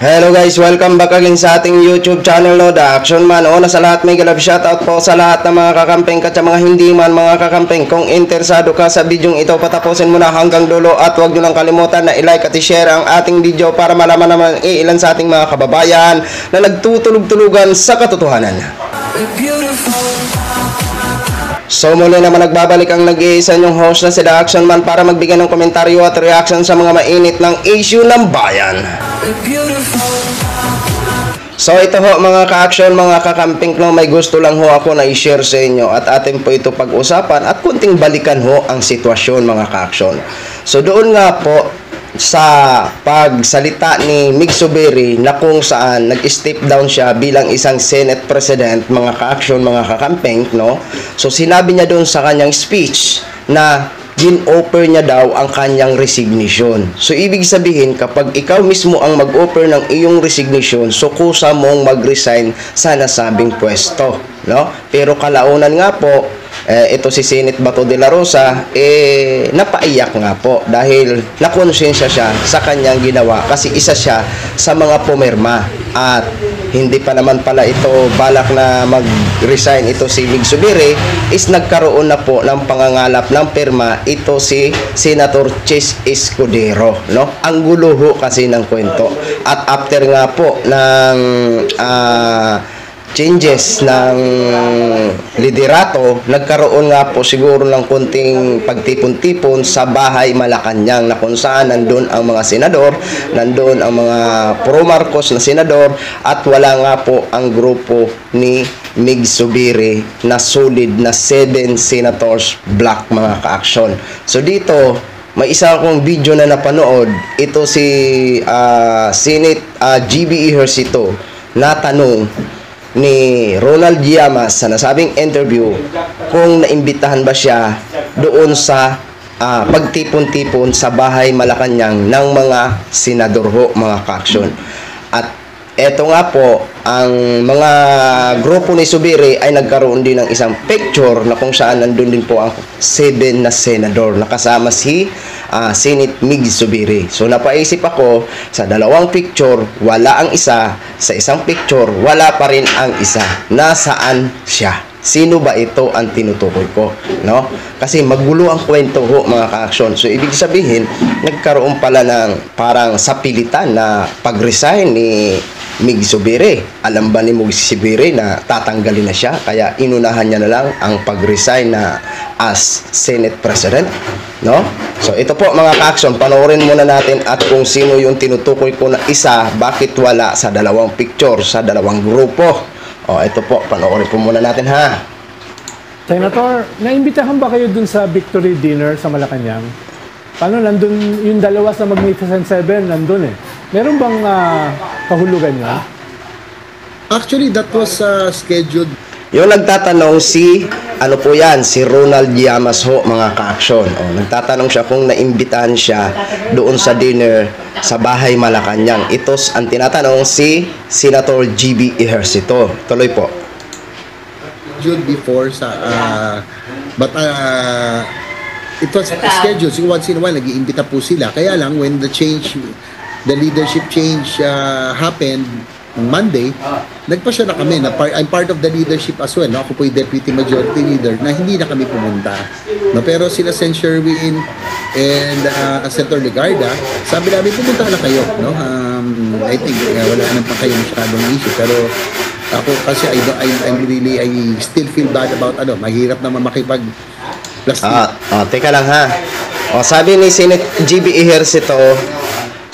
Hello guys, welcome back again sa ating YouTube channel, no, The Action Man. Una sa lahat, may galab shoutout po sa lahat ng mga kakampeng at sa mga hindi man mga kakampeng. Kung interesado ka sa bidyong ito, patapusin mo na hanggang dulo at huwag nyo lang kalimutan na i-like at i-share ang ating video para malaman naman ilan sa ating mga kababayan na nagtutulog-tulugan sa katotohanan. So muli naman nagbabalik ang nag-iisa yung host na si The Action Man para magbigay ng komentaryo at reaction sa mga mainit ng issue ng bayan. So ito ho mga ka-action, mga kakamping, no, may gusto lang ho ako na i-share sa inyo at atin po ito pag-usapan at kunting balikan ho ang sitwasyon mga ka-action. So doon nga po sa pagsalita ni Mig Zubiri na kung saan nag-step down siya bilang isang Senate President, mga ka-action, mga kakamping, no? So sinabi niya doon sa kanyang speech na gin-offer niya daw ang kanyang resignation. So ibig sabihin, kapag ikaw mismo ang mag-offer ng iyong resignation, so kusa mong mag-resign sa nasabing pwesto, no? Pero kalaunan nga po, ito si Senate Bato de la Rosa, napaiyak nga po dahil nakonsensya siya sa kanyang ginawa kasi isa siya sa mga pumirma at hindi pa naman pala ito balak na mag-resign ito si Mig Zubiri, is nagkaroon na po ng pangangalap ng pirma ito si Senator Chis Escudero, no? Ang gulo ho kasi ng kwento at after nga po ng changes ng liderato, nagkaroon nga po siguro ng konting pagtipon-tipon sa bahay Malacanang na kung saan nandun ang mga senador, nandun ang mga pro-Marcos na senador at wala nga po ang grupo ni Mig Zubiri na solid na 7 senators black, mga ka-action. So dito, may isa akong video na napanood, ito si Senate GB Ejercito na tanong ni Ronald Llamas sa nasabing interview kung naimbitahan ba siya doon sa pagtipon-tipon sa bahay Malacanang ng mga senador ho, mga ka-action. At eto nga po, ang mga grupo ni Zubiri ay nagkaroon din ng isang picture na kung saan nandun din po ang 7 na senador nakasama si Senate Mig Zubiri. So napaisip ako, sa dalawang picture wala ang isa, sa isang picture wala pa rin ang isa. Nasaan siya? Sino ba ito ang tinutukoy ko, no? Kasi magulo ang kwento ho, mga ka-action. So ibig sabihin, nagkaroon pala ng parang sapilitan na pag-resign ni Mig Zubiri. Alam ba ni Mig Zubiri na tatanggalin na siya? Kaya inunahan niya na lang ang pag-resign na as Senate President, no? So ito po mga ka-action, panoorin muna natin at kung sino yung tinutukoy ko na isa, bakit wala sa dalawang picture, sa dalawang grupo. O ito po, panoorin po muna natin ha. Senator, naimbitahan ba kayo dun sa victory dinner sa Malacanang? Paano nandun yung dalawa sa Magnificent Seven, nandun eh. Meron bang kahulugan nyo? Actually, that was scheduled. Yung nagtatanong si, ano po yan, si Ronald Llamas ho, mga ka-action. O, nagtatanong siya kung naimbitahan siya doon sa dinner sa bahay Malacanang. Ito ang tinatanong si Senator GB Ejercito. Tuloy po. Before but it was scheduled. So once in a while, nag-iimbita po sila. Kaya lang, when the leadership change happened on Monday, nagpasya na kami na I'm part of the leadership as well. No? Ako po yung deputy majority leader na hindi na kami pumunta. No? Pero sila Sen. Sherwin and Senator Legarda, sabi namin pumunta na kayo. No? I think wala naman pa kayo masyadong issue. Pero ako kasi I still feel bad about mahirap naman makipag-plastic. Teka lang ha. Sabi ni Senate GB Ejercito,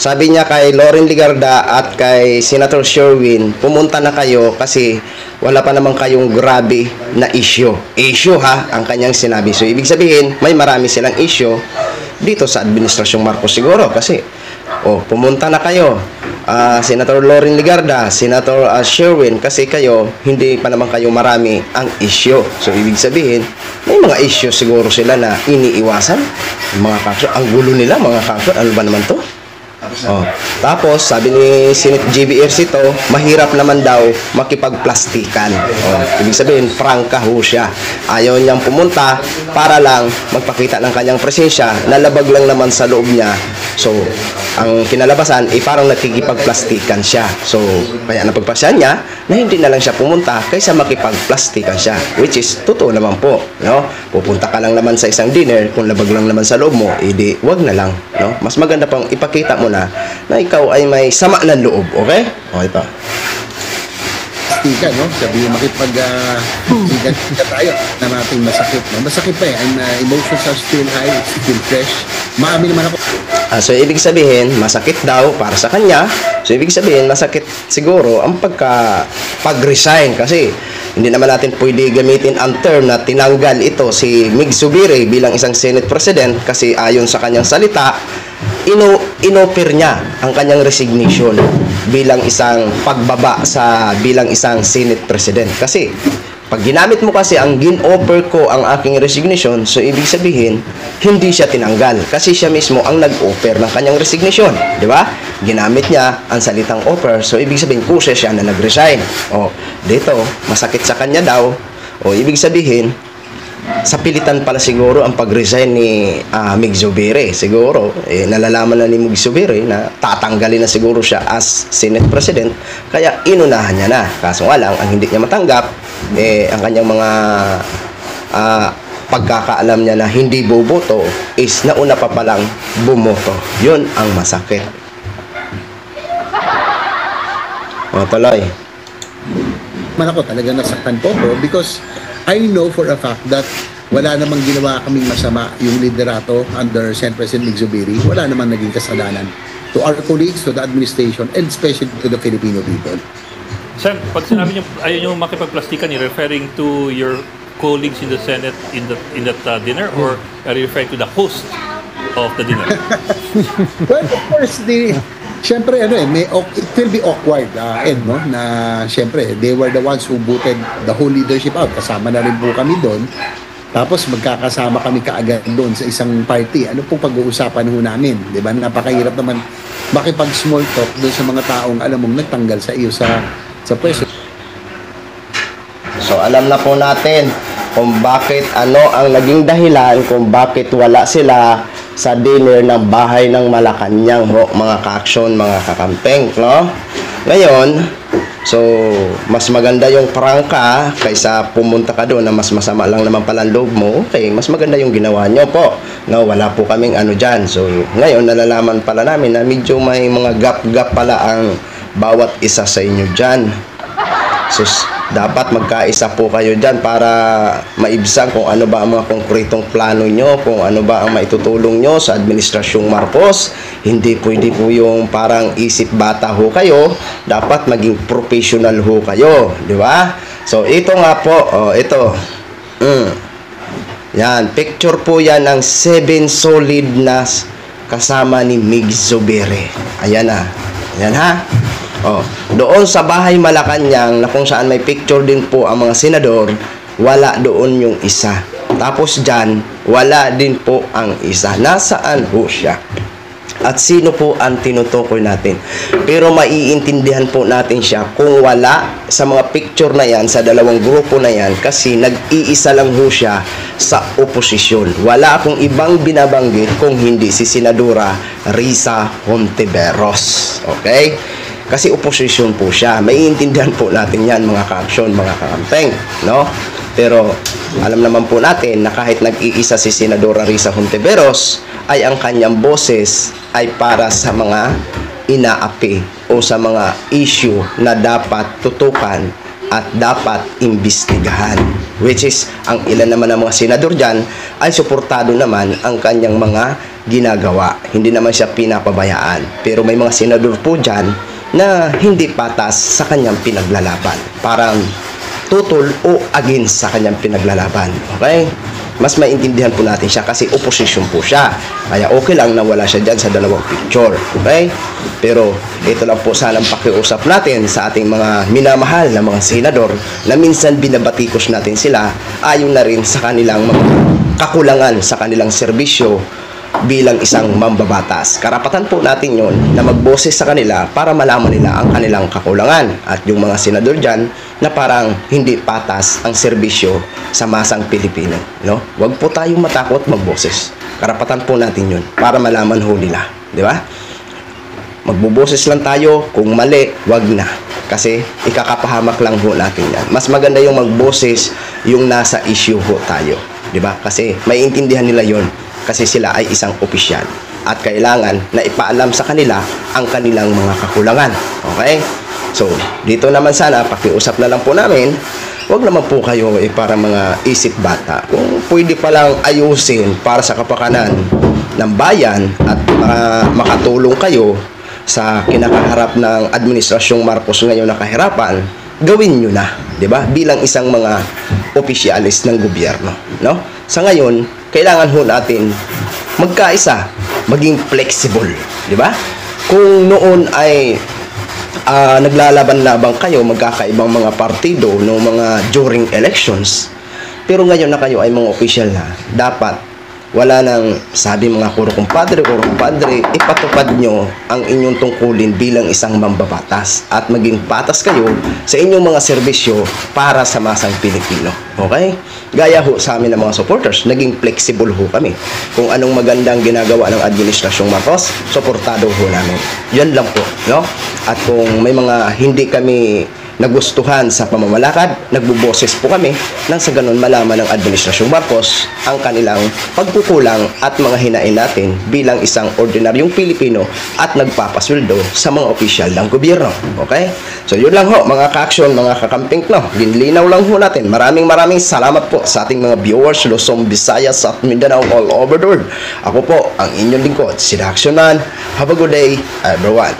sabi niya kay Loren Legarda at kay Senator Sherwin, pumunta na kayo kasi wala pa naman kayong grabe na issue. Issue ha, ang kanyang sinabi. So ibig sabihin, may marami silang issue dito sa Administrasyong Marcos siguro kasi pumunta na kayo. Senator Loren Legarda, Senator Sherwin, kasi kayo, hindi pa naman kayo marami ang issue. So ibig sabihin, may mga issue siguro sila na iniiwasan. Mga kaso, ang gulo nila, mga kaso, ano ba naman to? Oh. Tapos, sabi ni Senate JB Ercito, mahirap naman daw makipagplastikan. Oh. Ibig sabihin, prangka ho siya. Ayaw niyang pumunta para lang magpakita ng kanyang presensya, nalabag lang naman sa loob niya. So, ang kinalabasan, parang nakikipagplastikan siya. So, kaya napagpasya niya na hindi na lang siya pumunta kaysa makipagplastikan siya. Which is, totoo naman po. No? Pupunta ka lang naman sa isang dinner, kung labag lang naman sa loob mo, edi wag na lang. No? Mas maganda pang ipakita mo na ikaw ay may sama ng loob. Okay? O, ito. Tika, no? Sabi yung makipag tayo na nating masakit. No? Masakit pa eh. And emotions are still high, still fresh. Maamin naman ako. So, ibig sabihin, masakit daw para sa kanya. So, ibig sabihin, masakit siguro ang pag-resign kasi hindi naman natin pwede gamitin ang term na tinanggal ito si Mig Zubiri bilang isang Senate President kasi ayon sa kanyang salita, inoffer niya ang kanyang resignation bilang isang pagbaba bilang isang Senate President. Kasi pag ginamit mo kasi ang gin-offer ko ang aking resignation, so ibig sabihin, hindi siya tinanggal. Kasi siya mismo ang nag-offer ng kanyang resignation. Di ba? Ginamit niya ang salitang offer, so ibig sabihin, kusa siya na nag-resign. O, dito, masakit sa kanya daw. O, ibig sabihin, sa pilitan pala siguro ang pag-resign ni Mig Zubiri. Siguro, nalalaman na ni Mig Zubiri na tatanggalin na siguro siya as Senate President, kaya inunahan niya na. Kaso nga lang, ang hindi niya matanggap, ang kanyang mga pagkakaalam niya na hindi boboto is nauna pa palang bumoto. Yun ang masakit. O, tuloy. Man ako talaga nasaktan po bro because I know for a fact that wala namang ginawa kaming masama yung liderato under Senate President Mig Zubiri. Wala namang naging kasalanan to our colleagues, to the administration, and especially to the Filipino people. Sen, pag sinabi niyo ayaw niyo makipagplastikan, you're referring to your colleagues in the Senate in that dinner, or are you referring to the host of the dinner? Well, of course, siyempre, it will be awkward, Ed, no? Na, siyempre, they were the ones who booted the whole leadership out. Kasama na rin po kami doon. Tapos, magkakasama kami kaagad doon sa isang party. Ano pong pag-uusapan ho namin? Di ba? Napakahirap naman makipag-small talk doon sa mga taong, alam mong, nagtanggal sa iyo sa pwesto. So, alam na po natin kung bakit ang naging dahilan kung bakit wala sila sa dinner ng bahay ng Malacanang, mga ka-action, mga kakampeng, no? Ngayon, so, mas maganda yung prangka kaysa pumunta ka doon na mas masama lang naman pala ang loob mo. Okay, mas maganda yung ginawa nyo po. No, wala po kaming dyan. So, ngayon, nalalaman pala namin na medyo may mga gap-gap pala ang bawat isa sa inyo dyan. So, dapat magkaisa po kayo dyan para maibsan kung ano ba ang mga konkretong plano nyo, kung ano ba ang maitutulong nyo sa Administrasyong Marcos. Hindi pwede po yung parang isip bata ho kayo, dapat maging professional ho kayo, di ba? So, ito nga po, ito. Yan, picture po yan ng 7 solid na kasama ni Mig Zubiri. Ayan na. Ayan ha. Doon sa bahay Malacanang na kung saan may picture din po ang mga senador, wala doon yung isa. Tapos dyan, wala din po ang isa. Nasaan po siya? At sino po ang tinutukoy natin? Pero maiintindihan po natin siya kung wala sa mga picture na yan, sa dalawang grupo na yan, kasi nag-iisa lang po siya sa oposisyon. Wala akong ibang binabanggit kung hindi si Senadora Risa Hontiveros. Okay? Kasi oposisyon po siya. Maiintindihan po natin yan, mga ka-aksyon, mga kakampeng, no? Pero alam naman po natin na kahit nag-iisa si Senadora Risa Hontiveros, ay ang kanyang boses ay para sa mga inaapi o sa mga issue na dapat tutukan at dapat imbestigahan. Which is, ang ilan naman ng mga senador dyan ay suportado naman ang kanyang mga ginagawa. Hindi naman siya pinapabayaan. Pero may mga senador po dyan na hindi patas sa kanyang pinaglalaban. Parang tutol o against sa kanyang pinaglalaban. Okay? Mas maintindihan po natin siya kasi opposition po siya. Kaya okay lang na wala siya dyan sa dalawang picture. Okay? Pero ito lang po sanang pakiusap natin sa ating mga minamahal na mga senador na minsan binabatikos natin sila ayon na rin sa kanilang mga kakulangan sa kanilang serbisyo bilang isang mambabatas. Karapatan po natin yon na magboses sa kanila para malaman nila ang kanilang kakulangan. At yung mga senador dyan na parang hindi patas ang serbisyo sa masang Pilipino. No? Huwag po tayong matakot magboses. Karapatan po natin yun para malaman ho nila. Di ba? Magbuboses lang tayo, kung mali, wag na. Kasi ikakapahamak lang ho natin yan. Mas maganda yung magboses yung nasa issue ho tayo. Diba? Kasi maiintindihan nila yon kasi sila ay isang opisyal. At kailangan na ipaalam sa kanila ang kanilang mga kakulangan. Okay? So, dito naman sana, pakiusap na lang po namin, wag naman po kayo para mga isip bata. Kung pwede palang ayusin para sa kapakanan ng bayan at makatulong kayo sa kinakaharap ng Administrasyong Marcos ngayon na kahirapan, gawin nyo na, di ba? Bilang isang mga opisyalis ng gobyerno, no? Sa ngayon, kailangan ho natin magkaisa, maging flexible, di ba? Kung noon ay naglalaban-labang kayo, magkakaibang mga partido no mga during elections, pero ngayon na kayo ay mga opisyal na, dapat wala nang sabi mga kuro kumpadre, ipatupad nyo ang inyong tungkulin bilang isang mambabatas at maging patas kayo sa inyong mga serbisyo para sa masang Pilipino. Okay? Gaya ho sa amin ng mga supporters, naging flexible ho kami. Kung anong magandang ginagawa ng Administrasyong Marcos, suportado ho namin. Yan lang po, no? At kung may mga hindi kami nagustuhan sa pamamalakad, nagbuboses po kami nang sa ganun malaman ng Administrasyong Marcos ang kanilang pagkukulang at mga hinain natin bilang isang ordinaryong Pilipino at nagpapasweldo sa mga opisyal ng gobyerno. Okay? So yun lang ho mga ka-action, mga kakamping, no? Ginlinaw lang ho natin. Maraming salamat po sa ating mga viewers Luzon, Visayas at Mindanao all over the world. Ako po ang inyong lingkod, si Action Man. Have a good day, everyone.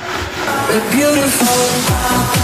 Beautiful.